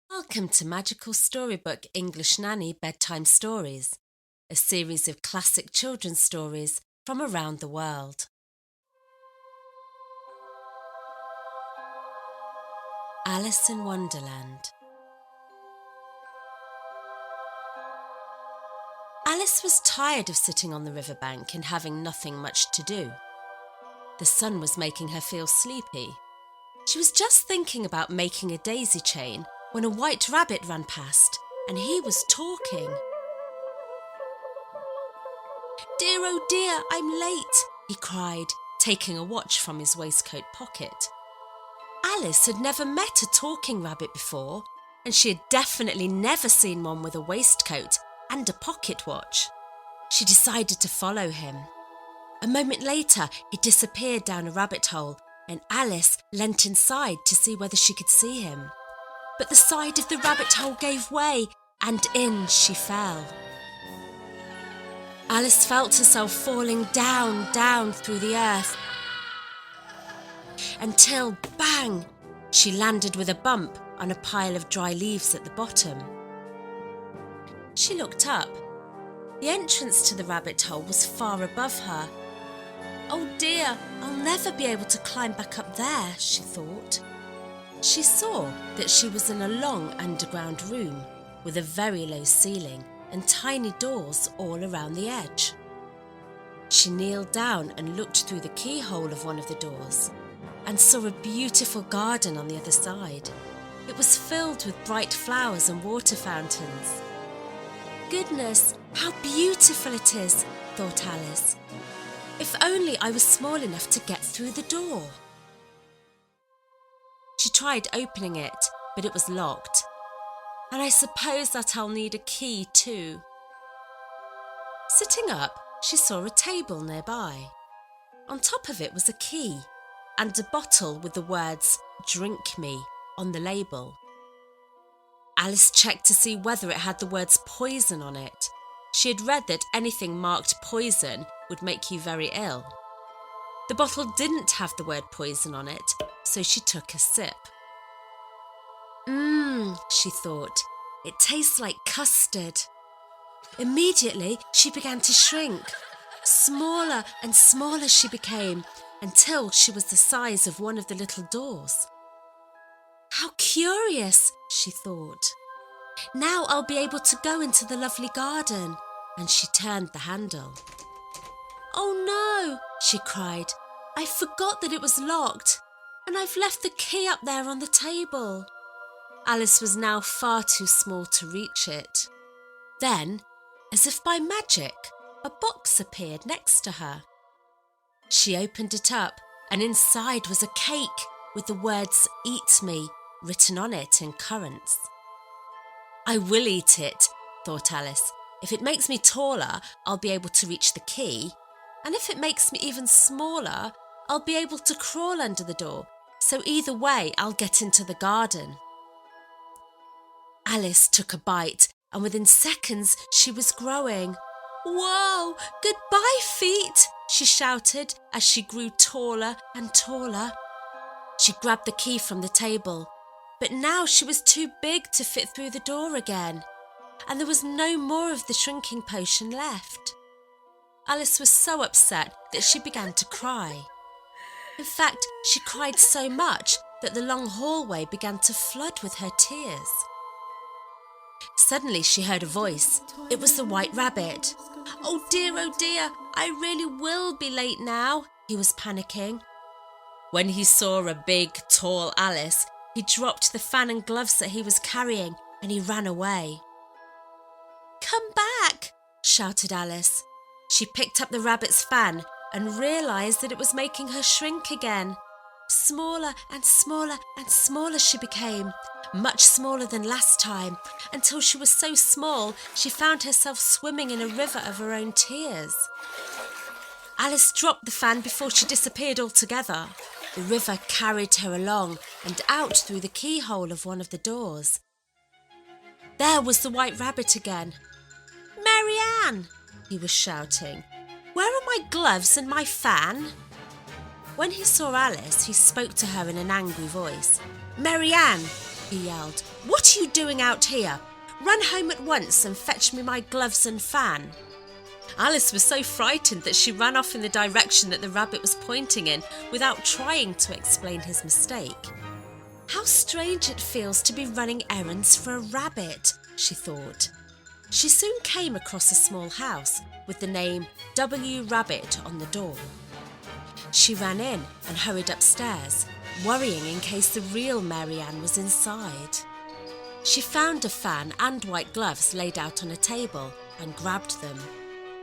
Welcome to Magical Storybook English Nanny Bedtime Stories, a series of classic children's stories from around the world. Alice in Wonderland. Alice was tired of sitting on the riverbank and having nothing much to do. The sun was making her feel sleepy. She was just thinking about making a daisy chain when a white rabbit ran past and he was talking. "Dear, oh dear, I'm late," he cried, taking a watch from his waistcoat pocket. Alice had never met a talking rabbit before, and she had definitely never seen one with a waistcoat and a pocket watch. She decided to follow him. A moment later, he disappeared down a rabbit hole, and Alice leant inside to see whether she could see him. But the side of the rabbit hole gave way, and in she fell. Alice felt herself falling down through the earth, until, bang, she landed with a bump on a pile of dry leaves at the bottom. She looked up. The entrance to the rabbit hole was far above her. "Oh dear, I'll never be able to climb back up there," she thought. She saw that she was in a long underground room with a very low ceiling and tiny doors all around the edge. She kneeled down and looked through the keyhole of one of the doors and saw a beautiful garden on the other side. It was filled with bright flowers and water fountains. "Goodness, how beautiful it is," thought Alice. "If only I was small enough to get through the door." She tried opening it, but it was locked. "And I suppose that I'll need a key too." Sitting up, she saw a table nearby. On top of it was a key and a bottle with the words "Drink Me" on the label. Alice checked to see whether it had the words poison on it. She had read that anything marked poison would make you very ill. The bottle didn't have the word poison on it, so she took a sip. She thought, "it tastes like custard." Immediately, she began to shrink. Smaller and smaller she became, until she was the size of one of the little doors. "How curious," she thought. "Now I'll be able to go into the lovely garden," and she turned the handle. "Oh no," she cried, "I forgot that it was locked, and I've left the key up there on the table." Alice was now far too small to reach it. Then, as if by magic, a box appeared next to her. She opened it up, and inside was a cake with the words "Eat Me" written on it in currants. "I will eat it," thought Alice. "If it makes me taller, I'll be able to reach the key, and if it makes me even smaller, I'll be able to crawl under the door, so either way I'll get into the garden." Alice took a bite, and within seconds she was growing. "Whoa, goodbye, feet!" she shouted as she grew taller and taller. She grabbed the key from the table, but now she was too big to fit through the door again, and there was no more of the shrinking potion left. Alice was so upset that she began to cry. In fact, she cried so much that the long hallway began to flood with her tears. Suddenly she heard a voice. It was the White Rabbit. Oh dear, I really will be late now," he was panicking. When he saw a big, tall Alice, he dropped the fan and gloves that he was carrying and he ran away. "Come back," shouted Alice. She picked up the rabbit's fan and realised that it was making her shrink again. Smaller and smaller and smaller she became, much smaller than last time, until she was so small she found herself swimming in a river of her own tears. Alice dropped the fan before she disappeared altogether. The river carried her along and out through the keyhole of one of the doors. There was the White Rabbit again. "Marianne," he was shouting, "where are my gloves and my fan?" When he saw Alice, he spoke to her in an angry voice. "Marianne, he yelled. "What are you doing out here? Run home at once and fetch me my gloves and fan." Alice was so frightened that she ran off in the direction that the rabbit was pointing in without trying to explain his mistake. How strange it feels to be running errands for a rabbit, she thought. She soon came across a small house with the name W. Rabbit on the door. She ran in and hurried upstairs, worrying in case the real Mary Ann was inside. She found a fan and white gloves laid out on a table and grabbed them.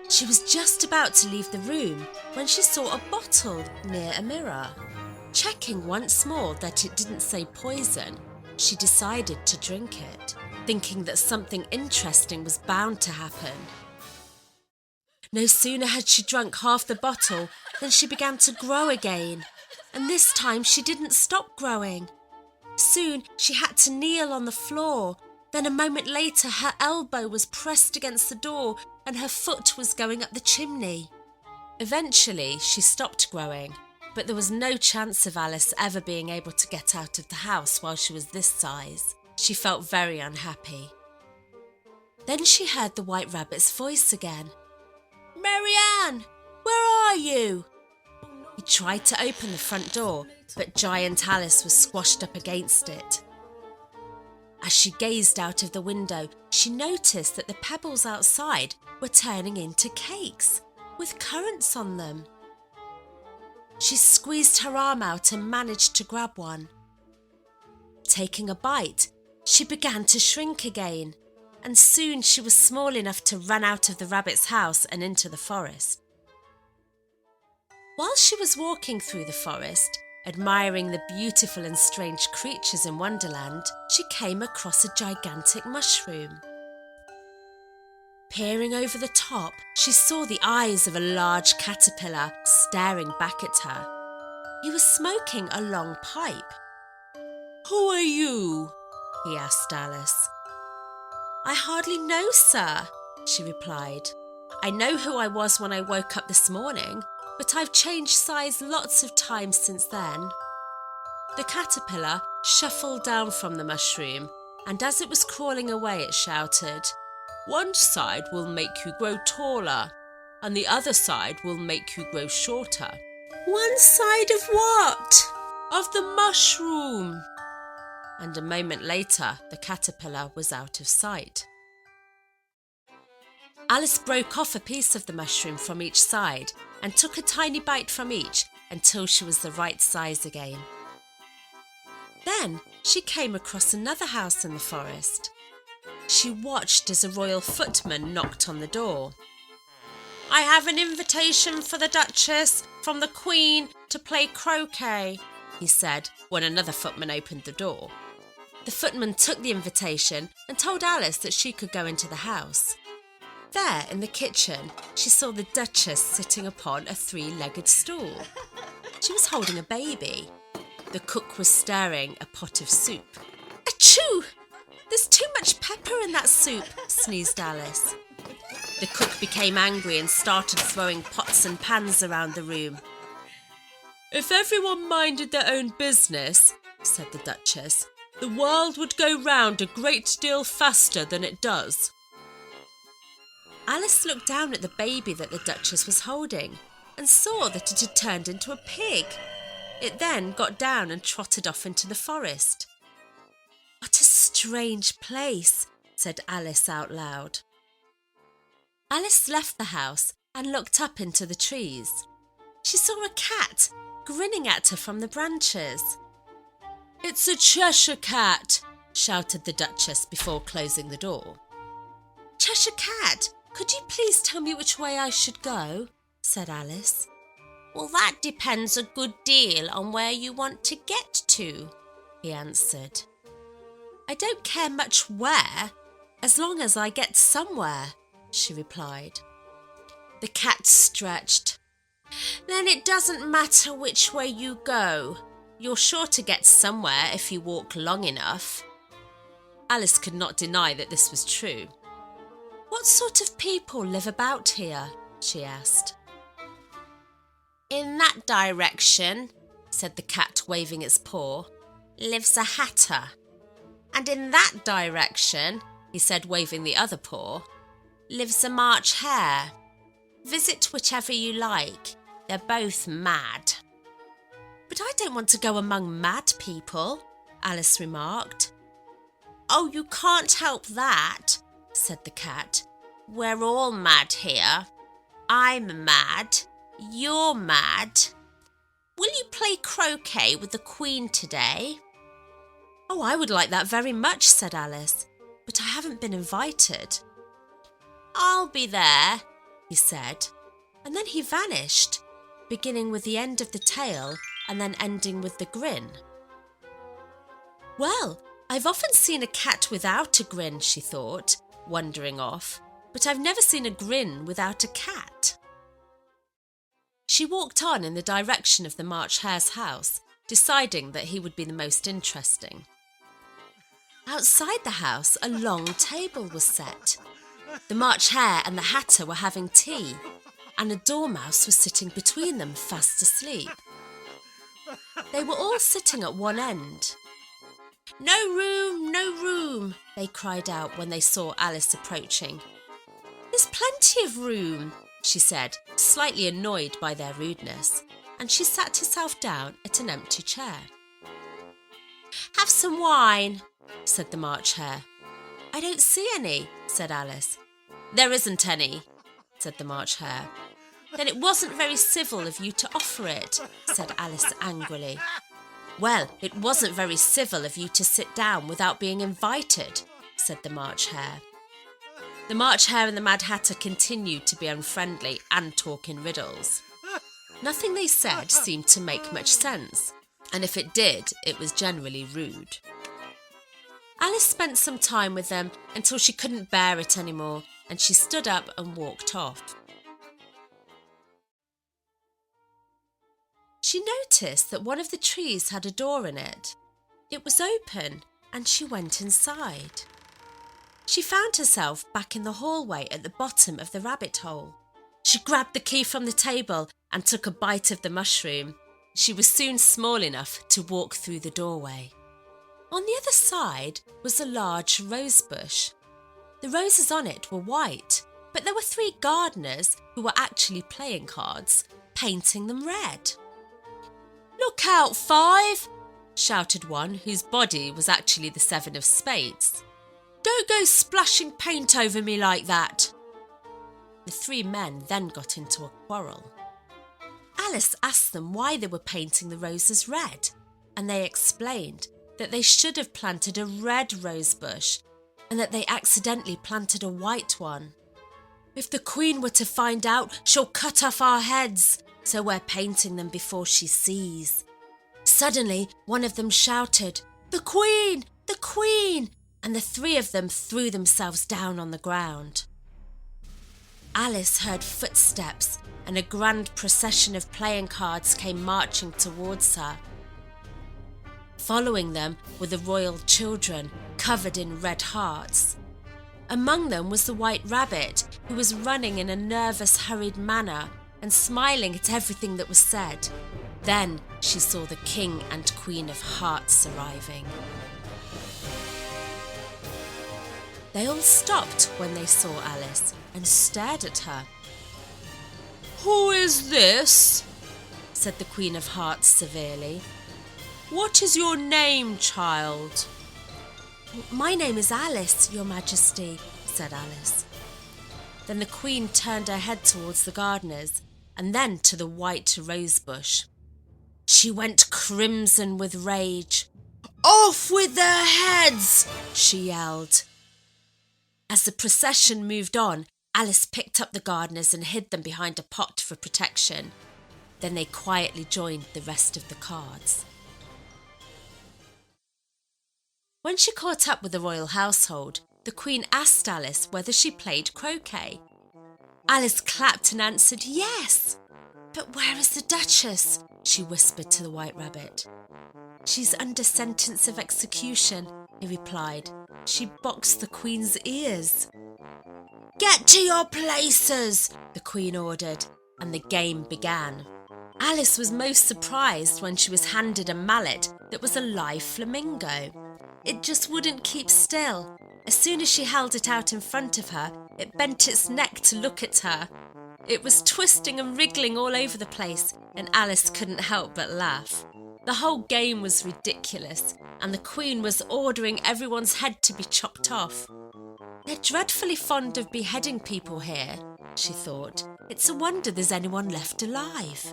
She was just about to leave the room when she saw a bottle near a mirror. Checking once more that it didn't say poison, she decided to drink it, thinking that something interesting was bound to happen. No sooner had she drunk half the bottle than she began to grow again, and this time she didn't stop growing. Soon she had to kneel on the floor. Then a moment later her elbow was pressed against the door and her foot was going up the chimney. Eventually she stopped growing, but there was no chance of Alice ever being able to get out of the house while she was this size. She felt very unhappy. Then she heard the White Rabbit's voice again. "Mary Ann, where are you?" He tried to open the front door, but Giant Alice was squashed up against it. As she gazed out of the window, she noticed that the pebbles outside were turning into cakes with currants on them. She squeezed her arm out and managed to grab one. Taking a bite, she began to shrink again, and soon she was small enough to run out of the rabbit's house and into the forest. While she was walking through the forest, admiring the beautiful and strange creatures in Wonderland, she came across a gigantic mushroom. Peering over the top, she saw the eyes of a large caterpillar staring back at her. He was smoking a long pipe. "Who are you?" he asked Alice. "I hardly know, sir," she replied. "I know who I was when I woke up this morning, but I've changed size lots of times since then." The caterpillar shuffled down from the mushroom, and as it was crawling away it shouted, "One side will make you grow taller, and the other side will make you grow shorter." "One side of what?" "Of the mushroom." And a moment later the caterpillar was out of sight. Alice broke off a piece of the mushroom from each side and took a tiny bite from each until she was the right size again. Then she came across another house in the forest. She watched as a royal footman knocked on the door. "I have an invitation for the Duchess from the Queen to play croquet," he said when another footman opened the door. The footman took the invitation and told Alice that she could go into the house. There, in the kitchen, she saw the Duchess sitting upon a three-legged stool. She was holding a baby. The cook was stirring a pot of soup. "Achoo! There's too much pepper in that soup," sneezed Alice. The cook became angry and started throwing pots and pans around the room. "If everyone minded their own business," said the Duchess, "the world would go round a great deal faster than it does." Alice looked down at the baby that the Duchess was holding and saw that it had turned into a pig. It then got down and trotted off into the forest. "What a strange place," said Alice out loud. Alice left the house and looked up into the trees. She saw a cat grinning at her from the branches. "It's a Cheshire cat," shouted the Duchess before closing the door. "Cheshire cat, could you please tell me which way I should go?" said Alice. "Well, that depends a good deal on where you want to get to," he answered. "I don't care much where, as long as I get somewhere," she replied. The cat stretched. "Then it doesn't matter which way you go. You're sure to get somewhere if you walk long enough." Alice could not deny that this was true. "What sort of people live about here?" she asked. "In that direction," said the cat, waving its paw, "lives a hatter." And in that direction, he said, waving the other paw, lives a March hare. Visit whichever you like. They're both mad. But I don't want to go among mad people, Alice remarked. Oh, you can't help that, said the cat. We're all mad here. I'm mad. You're mad. Will you play croquet with the Queen today? Oh, I would like that very much, said Alice, but I haven't been invited. I'll be there, he said, and then he vanished, beginning with the end of the tail and then ending with the grin. Well, I've often seen a cat without a grin, she thought, wandering off, but I've never seen a grin without a cat. She walked on in the direction of the March Hare's house, deciding that he would be the most interesting. Outside the house, a long table was set. The March Hare and the Hatter were having tea, and a dormouse was sitting between them, fast asleep. They were all sitting at one end. No room, they cried out when they saw Alice approaching. There's plenty of room, she said, slightly annoyed by their rudeness, and she sat herself down at an empty chair. Have some wine, said the March Hare. I don't see any, said Alice. There isn't any, said the March Hare. Then it wasn't very civil of you to offer it, said Alice angrily. Well, it wasn't very civil of you to sit down without being invited, said the March Hare. The March Hare and the Mad Hatter continued to be unfriendly and talk in riddles. Nothing they said seemed to make much sense, and if it did, it was generally rude. Alice spent some time with them until she couldn't bear it anymore, and she stood up and walked off. She noticed that one of the trees had a door in it. It was open, and she went inside. She found herself back in the hallway at the bottom of the rabbit hole. She grabbed the key from the table and took a bite of the mushroom. She was soon small enough to walk through the doorway. On the other side was a large rose bush. The roses on it were white, but there were 3 gardeners who were actually playing cards, painting them red. Look out, 5, shouted one whose body was actually the 7 of spades. Don't go splashing paint over me like that. The 3 men then got into a quarrel. Alice asked them why they were painting the roses red, and they explained that they should have planted a red rose bush and that they accidentally planted a white one. If the Queen were to find out, she'll cut off our heads, so we're painting them before she sees. Suddenly, one of them shouted, The Queen! The Queen! And the 3 of them threw themselves down on the ground. Alice heard footsteps and a grand procession of playing cards came marching towards her. Following them were the royal children, covered in red hearts. Among them was the White Rabbit, who was running in a nervous, hurried manner and smiling at everything that was said. Then she saw the King and Queen of Hearts arriving. They all stopped when they saw Alice and stared at her. "Who is this?" said the Queen of Hearts severely. "What is your name, child?" "My name is Alice, Your Majesty," said Alice. Then the Queen turned her head towards the gardeners and then to the white rose bush. She went crimson with rage. "Off with their heads!" she yelled. As the procession moved on, Alice picked up the gardeners and hid them behind a pot for protection. Then they quietly joined the rest of the cards. When she caught up with the royal household, the Queen asked Alice whether she played croquet. Alice clapped and answered yes. "But where is the Duchess?" she whispered to the White Rabbit. "She's under sentence of execution," he replied. "She boxed the Queen's ears." "Get to your places," the Queen ordered, and the game began. Alice was most surprised when she was handed a mallet that was a live flamingo. It just wouldn't keep still. As soon as she held it out in front of her, it bent its neck to look at her. It was twisting and wriggling all over the place, and Alice couldn't help but laugh. The whole game was ridiculous, and the Queen was ordering everyone's head to be chopped off. They're dreadfully fond of beheading people here, she thought. It's a wonder there's anyone left alive.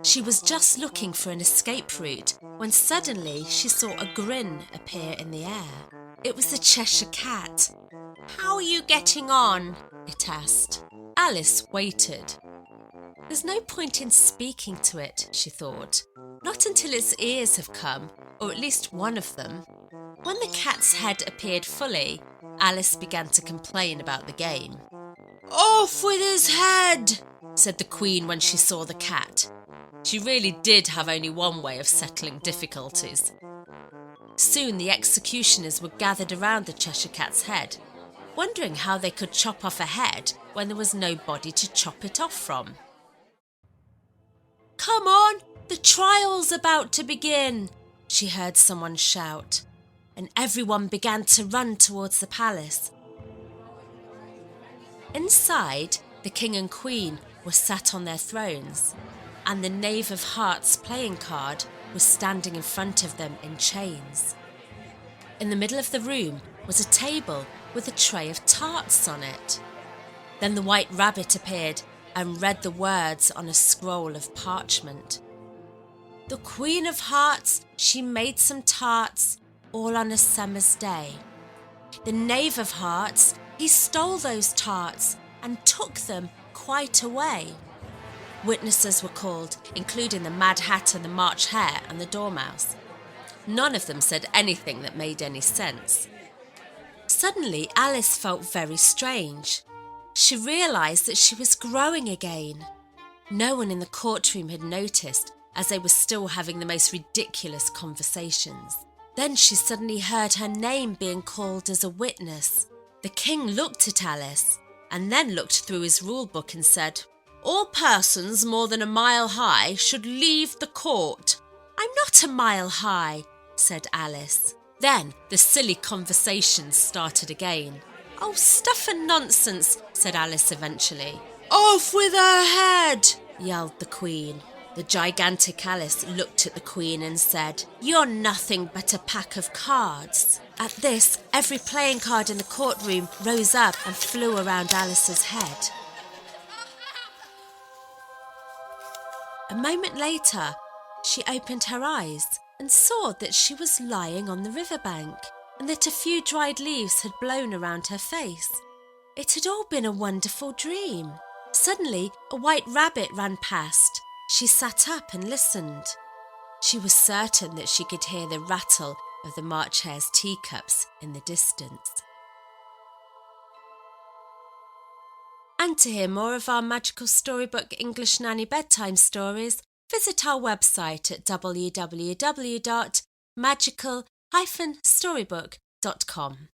She was just looking for an escape route when suddenly she saw a grin appear in the air. It was the Cheshire Cat. "How are you getting on?" it asked. Alice waited. There's no point in speaking to it, she thought. Not until its ears have come, or at least one of them. When the cat's head appeared fully, Alice began to complain about the game. "Off with his head," said the Queen when she saw the cat. She really did have only one way of settling difficulties. Soon the executioners were gathered around the Cheshire Cat's head, wondering how they could chop off a head when there was no body to chop it off from. "Come on, the trial's about to begin," she heard someone shout, and everyone began to run towards the palace. Inside, the King and Queen were sat on their thrones, and the Knave of Hearts playing card was standing in front of them in chains. In the middle of the room was a table with a tray of tarts on it. Then the White Rabbit appeared and read the words on a scroll of parchment. "The Queen of Hearts, she made some tarts, all on a summer's day. The Knave of Hearts, he stole those tarts and took them quite away." Witnesses were called, including the Mad Hatter, the March Hare and the Dormouse. None of them said anything that made any sense. Suddenly, Alice felt very strange. She realised that she was growing again. No one in the courtroom had noticed, as they were still having the most ridiculous conversations. Then she suddenly heard her name being called as a witness. The King looked at Alice, and then looked through his rule book and said, "All persons more than a mile high should leave the court." "I'm not a mile high," said Alice. Then the silly conversation started again. "Oh, stuff and nonsense," said Alice eventually. "Off with her head," yelled the Queen. The gigantic Alice looked at the Queen and said, "You're nothing but a pack of cards." At this, every playing card in the courtroom rose up and flew around Alice's head. A moment later, she opened her eyes and saw that she was lying on the riverbank and that a few dried leaves had blown around her face. It had all been a wonderful dream. Suddenly, a white rabbit ran past. She sat up and listened. She was certain that she could hear the rattle of the March Hare's teacups in the distance. And to hear more of our magical storybook English Nanny bedtime stories, visit our website at www.magical-storybook.com.